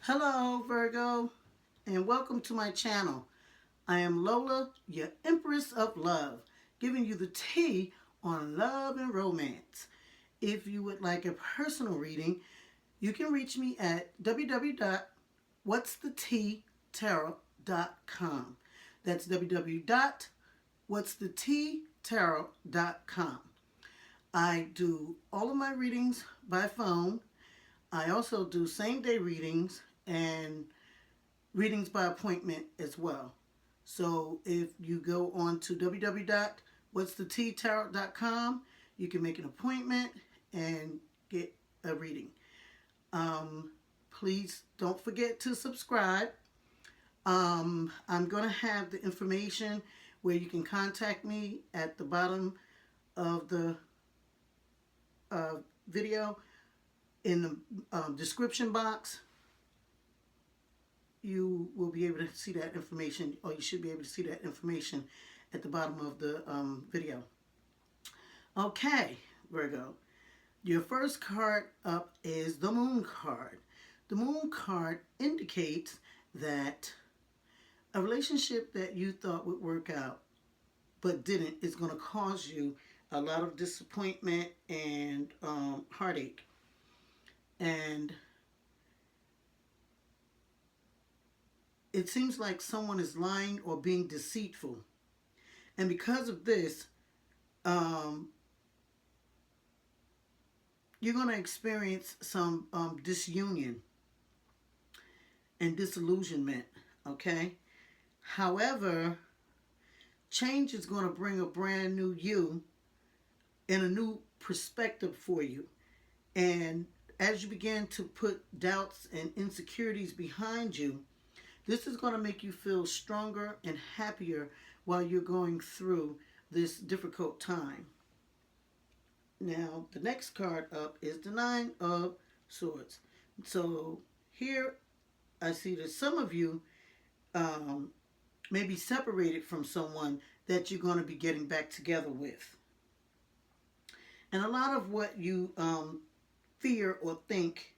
Hello, Virgo, and welcome to my channel. I am Lola, your Empress of Love, giving you the tea on love and romance. If you would like a personal reading, you can reach me at www.whatsthettarot.com. That's www.whatsthettarot.com. I do all of my readings by phone. I also do same day readings and readings by appointment as well. So if you go on to www.whatsthettarot.com, you can make an appointment and get a reading. Please don't forget to subscribe. I'm going to have the information where you can contact me at the bottom of the uh, video in the description box. You will be able to see that information, or you should be able to see that information at the bottom of the video. Okay, Virgo. Your first card up is the Moon card. The Moon card indicates that a relationship that you thought would work out but didn't is going to cause you a lot of disappointment and heartache. And it seems like someone is lying or being deceitful. And because of this, you're going to experience some disunion and disillusionment, okay? However, change is going to bring a brand new you and a new perspective for you. And as you begin to put doubts and insecurities behind you, this is going to make you feel stronger and happier while you're going through this difficult time. Now, the next card up is the Nine of Swords. So here I see that some of you may be separated from someone that you're going to be getting back together with. And a lot of what you fear or think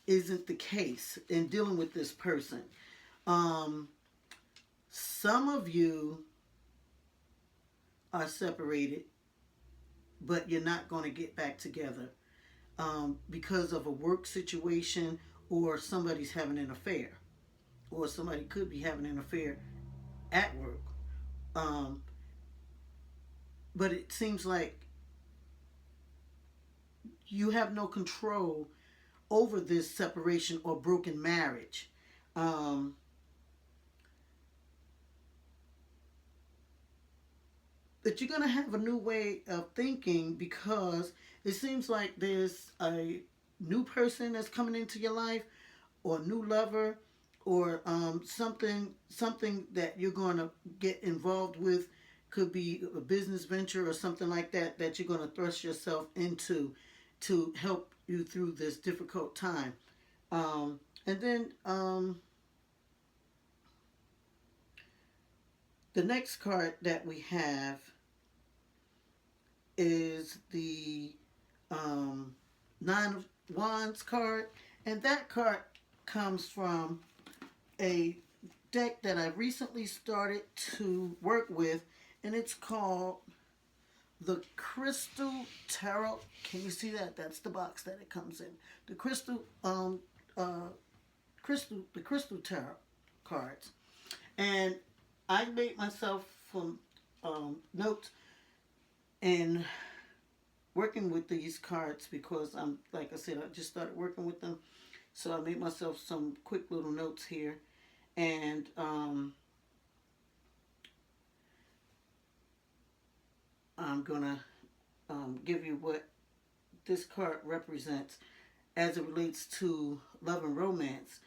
isn't the case in dealing with this person. Some of you are separated, but you're not going to get back together because of a work situation, or somebody's having an affair, or somebody could be having an affair at work. But it seems like you have no control over this separation or broken marriage. That you're going to have a new way of thinking, because it seems like there's a new person that's coming into your life, or a new lover, or something that you're going to get involved with. Could be a business venture or something like that that you're going to thrust yourself into to help you through this difficult time. And then the next card that we have is the Nine of Wands card. And that card comes from a deck that I recently started to work with, and it's called the Crystal Tarot. Can you see that? That's the box that it comes in. The Crystal Tarot cards. And I made myself some notes in working with these cards, because like I said, I just started working with them. So I made myself some quick little notes here. And I'm going to give you what this card represents as it relates to love and romance.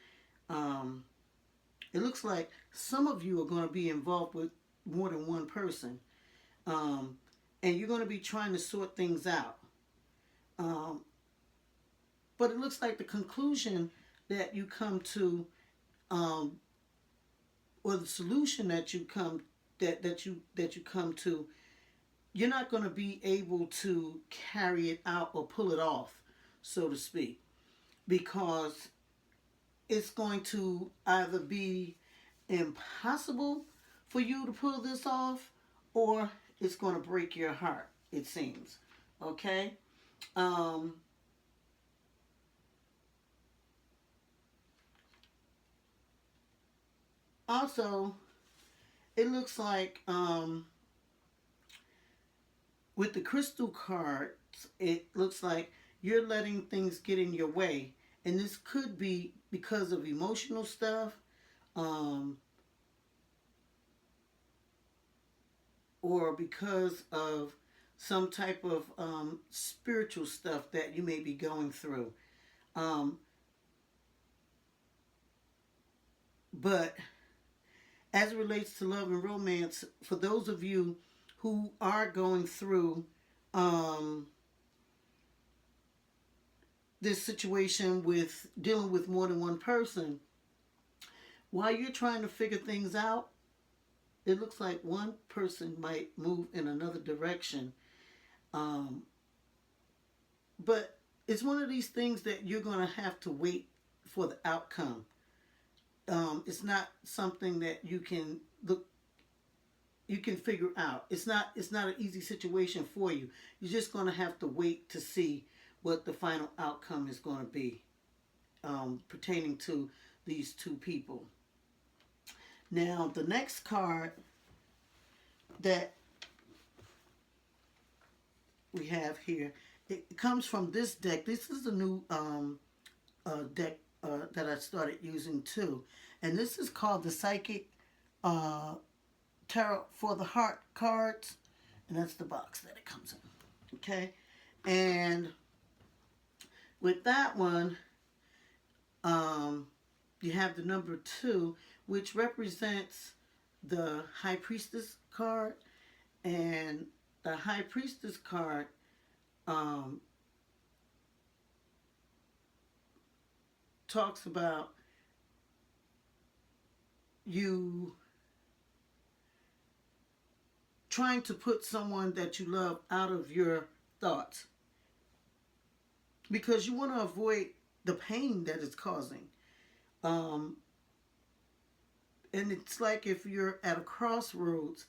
It looks like some of you are going to be involved with more than one person. And you're going to be trying to sort things out. But it looks like the conclusion that you come to, or the solution that you come that you come to, you're not going to be able to carry it out or pull it off, so to speak, because it's going to either be impossible for you to pull this off, or it's going to break your heart, it seems. Okay? Um, Also, it looks like with the crystal cards, it looks like you're letting things get in your way. And this could be because of emotional stuff, um, or because of some type of spiritual stuff that you may be going through. Um, but as it relates to love and romance, for those of you who are going through um, this situation with dealing with more than one person, while you're trying to figure things out, it looks like one person might move in another direction. Um, but it's one of these things that you're going to have to wait for the outcome. It's not something that you can figure out. It's not an easy situation for you. You're just going to have to wait to see what the final outcome is going to be, pertaining to these two people. Now, the next card that we have here, it comes from this deck. This is a new deck that I started using too, and this is called the Psychic uh, Tarot for the Heart cards, and that's the box that it comes in. Okay, and with that one, you have the number 2, which represents the High Priestess card, and the High Priestess card um, talks about you trying to put someone that you love out of your thoughts because you want to avoid the pain that it's causing. Um, and it's like if you're at a crossroads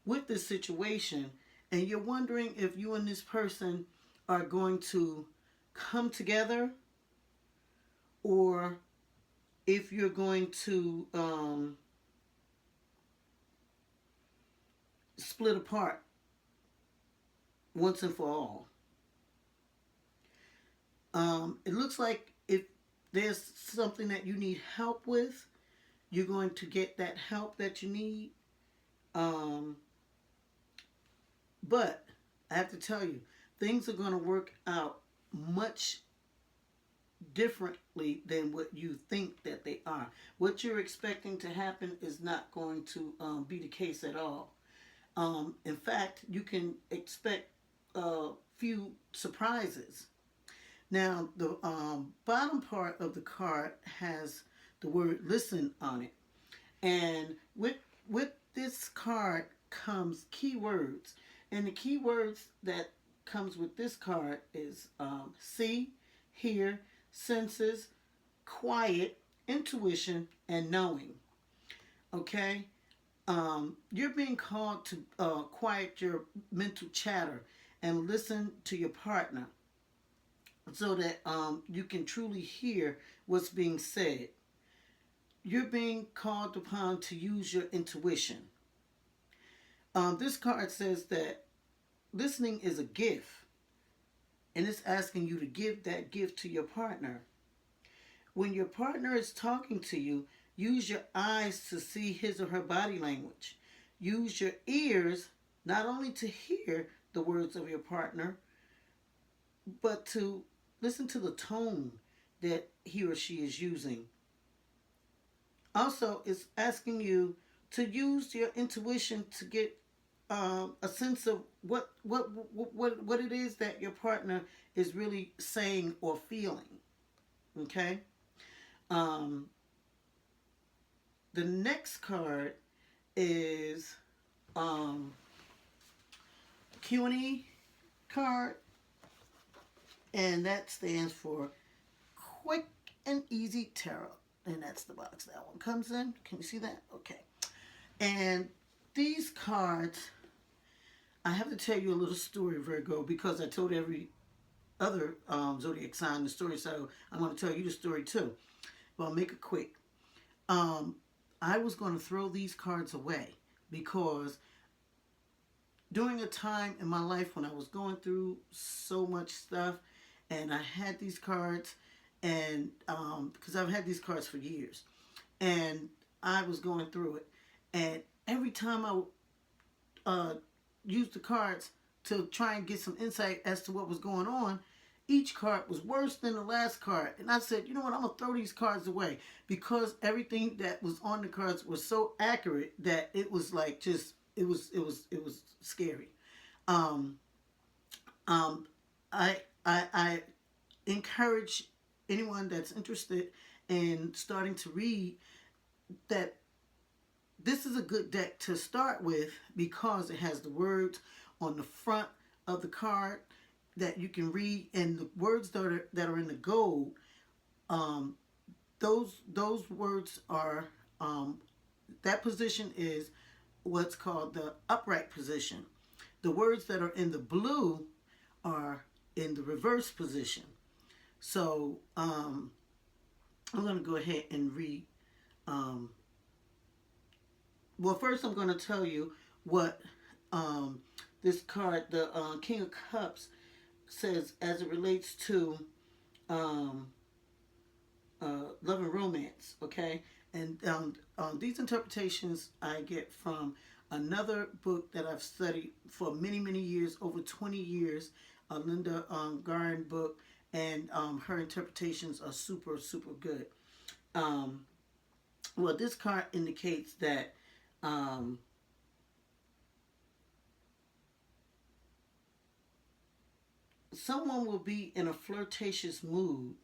with this situation and you're wondering if you and this person are going to come together or if you're going to split apart once and for all. It looks like if there's something that you need help with, you're going to get that help that you need. Um, but I have to tell you, things are going to work out much differently than what you think that they are. What you're expecting to happen is not going to be the case at all. In fact, you can expect a few surprises. Now, the bottom part of the card has the word listen on it. And with this card comes keywords. And the keywords that comes with this card is see, hear, senses, quiet, intuition, and knowing. Okay? You're being called to quiet your mental chatter and listen to your partner so that you can truly hear what's being said. You're being called upon to use your intuition. This card says that listening is a gift, and it's asking you to give that gift to your partner. When your partner is talking to you, use your eyes to see his or her body language. Use your ears not only to hear the words of your partner, but to listen to the tone that he or she is using. Also, it's asking you to use your intuition to get a sense of what it is that your partner is really saying or feeling. Okay. Um, the next card is Q&E card, and that stands for Quick and Easy Tarot. And that's the box that one comes in. Can you see that? Okay. And these cards, I have to tell you a little story, Virgo, because I told every other zodiac sign the story, so I'm going to tell you the story too. But I'll make it quick. Um, I was going to throw these cards away because during a time in my life when I was going through so much stuff, and I had these cards, and because I've had these cards for years, and I was going through it, and every time I uh, used the cards to try and get some insight as to what was going on, each card was worse than the last card. And I said, you know what, I'm going to throw these cards away because everything that was on the cards was so accurate that it was like just, it was scary. Um, um, I encourage anyone that's interested in starting to read that this is a good deck to start with because it has the words on the front of the card that you can read, and the words that are in the gold. Um, those words are that position is what's called the upright position. The words that are in the blue are in the reverse position. So I'm going to go ahead and read. Um, well, first I'm going to tell you what um, this card, the King of Cups, says as it relates to um, love and romance. Okay, and these interpretations I get from another book that I've studied for many many years, over 20 years, a Linda Garin book, and her interpretations are super super good. Um, well, this card indicates that um, someone will be in a flirtatious mood,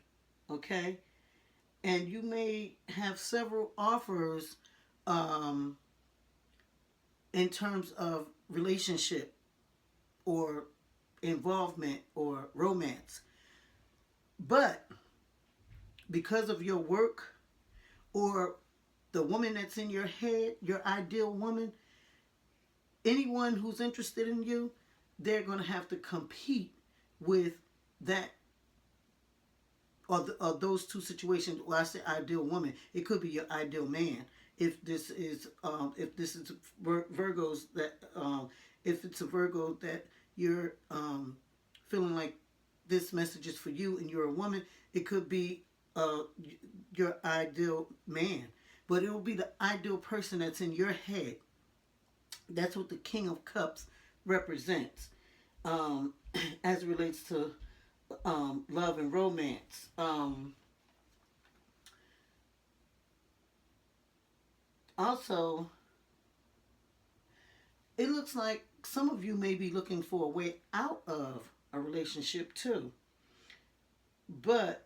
okay? And you may have several offers um, in terms of relationship or involvement or romance. But because of your work or the woman that's in your head, your ideal woman, anyone who's interested in you, they're going to have to compete with that or those two situations. Well, I say ideal woman. It could be your ideal man. If this is Virgos that if it's a Virgo that you're feeling like this message is for you and you're a woman, it could be uh, your ideal man, but it will be the ideal person that's in your head. That's what the King of Cups represents um, as it relates to love and romance. Also, it looks like some of you may be looking for a way out of a relationship too. But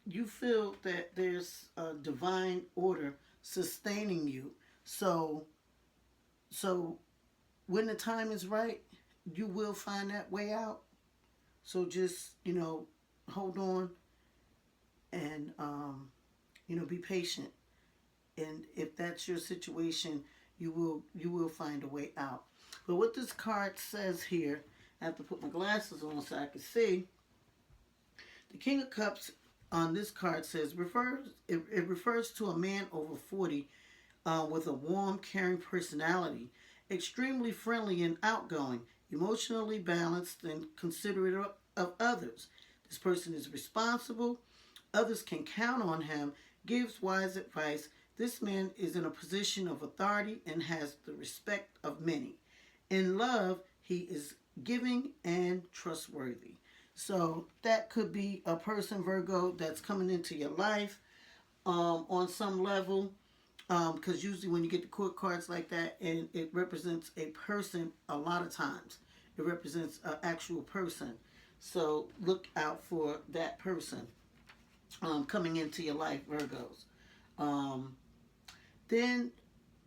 you feel that there's a divine order sustaining you. So, so when the time is right, you will find that way out. So just hold on and be patient. And if that's your situation, you will find a way out. But what this card says here, I have to put my glasses on so I can see. The King of Cups on this card says it refers to a man over 40 with a warm, caring personality, extremely friendly and outgoing, emotionally balanced and considerate of others. This person is responsible. Others can count on him, gives wise advice. This man is in a position of authority and has the respect of many. In love, he is giving and trustworthy. So that could be a person, Virgo, that's coming into your life on some level. Because usually when you get the court cards like that, and it represents a person, a lot of times it represents an actual person. So look out for that person coming into your life, Virgos. Um, then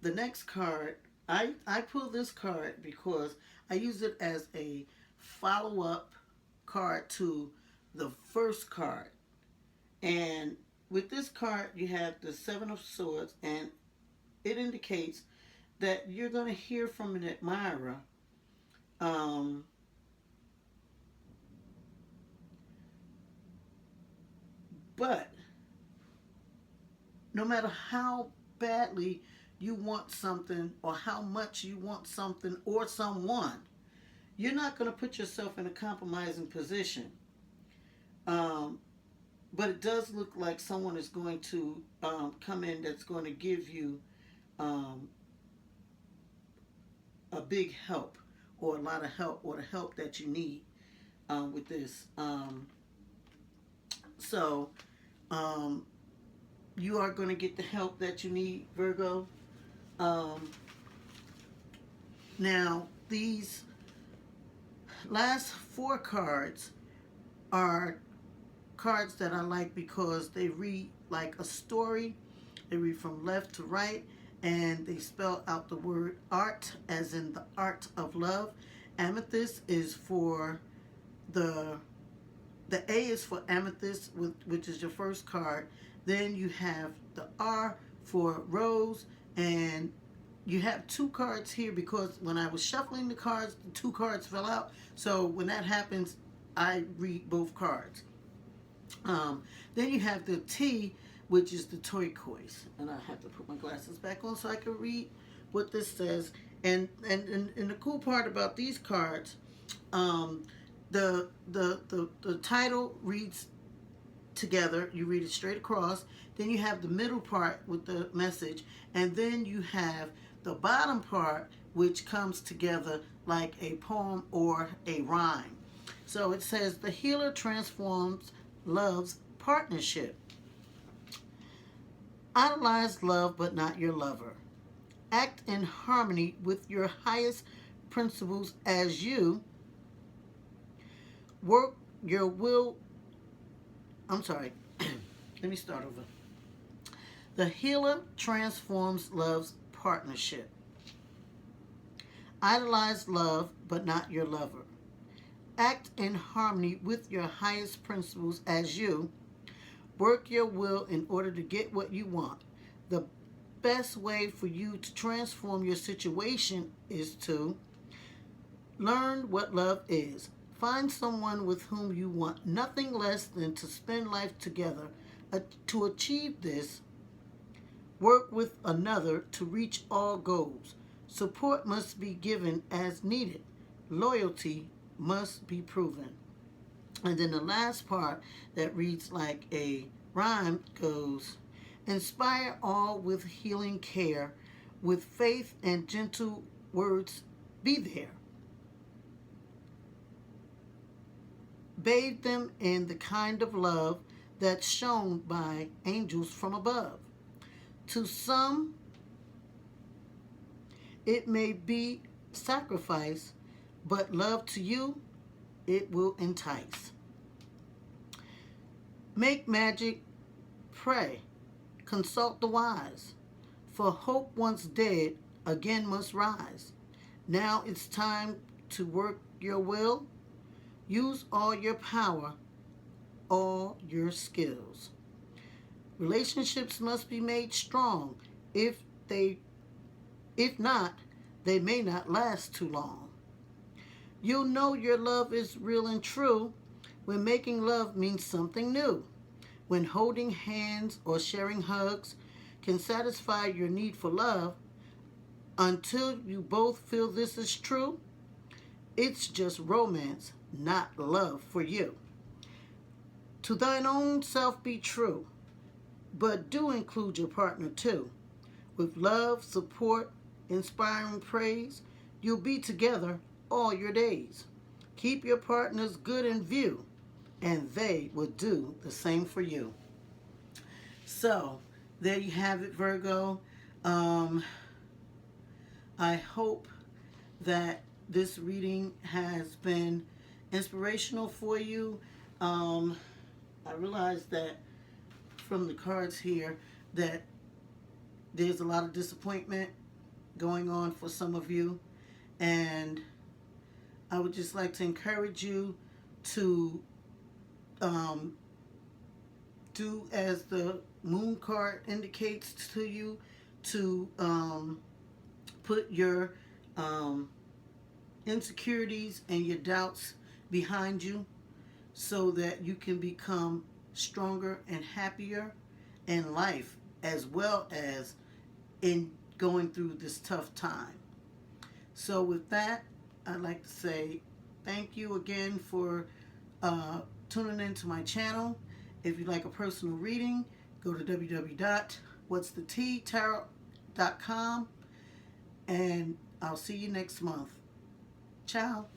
the next card, I pull this card because I use it as a follow up card to the first card. And with this card, you have the Seven of Swords, and it indicates that you're going to hear from an admirer. Um, but no matter how badly you want something or how much you want something or someone, you're not going to put yourself in a compromising position. Um, but it does look like someone is going to come in that's going to give you um, a big help or a lot of help or the help that you need with this. So um, you are going to get the help that you need, Virgo. Um, Now, these last four cards are cards that I like because they read like a story. They read from left to right, and they spell out the word art, as in the art of love. Amethyst is for the A is for amethyst, which is your first card. Then you have the R for rose, and you have two cards here because when I was shuffling the cards, the two cards fell out. So when that happens, I read both cards. Then you have the T, which is the turquoise, and I have to put my glasses back on so I can read what this says. And the cool part about these cards, um, the title reads together. You read it straight across. Then you have the middle part with the message, and then you have the bottom part, which comes together like a poem or a rhyme. So it says, the healer transforms love's partnership. Idolize love, but not your lover. Act in harmony with your highest principles as you work your will. I'm sorry. Let me start over. The healer transforms love's partnership. Idolize love, but not your lover. Act in harmony with your highest principles as you work your will in order to get what you want. The best way for you to transform your situation is to learn what love is. Find someone with whom you want nothing less than to spend life together. To achieve this, work with another to reach all goals. Support must be given as needed. Loyalty must be proven. And then the last part that reads like a rhyme goes, inspire all with healing care, with faith and gentle words be there. Bathe them in the kind of love that's shown by angels from above. To some, it may be sacrifice, but love to you, it will entice. Make magic, pray, consult the wise, for hope once dead again must rise. Now it's time to work your will. Use all your power, all your skills. Relationships must be made strong. If not, they may not last too long. You'll know your love is real and true when making love means something new. When holding hands or sharing hugs can satisfy your need for love, until you both feel this is true, it's just romance, not love for you. To thine own self be true, but do include your partner too. With love, support, inspiring praise, you'll be together all your days. Keep your partners good in view, and they will do the same for you. So, there you have it, Virgo. I hope that this reading has been inspirational for you. I realize that from the cards here that there's a lot of disappointment going on for some of you, and I would just like to encourage you to do as the moon card indicates to you, to put your insecurities and your doubts behind you so that you can become stronger and happier in life as well as in going through this tough time. So with that, I'd like to say thank you again for tuning into my channel. If you'd like a personal reading, go to www.whatsthettarot.com, and I'll see you next month. Ciao.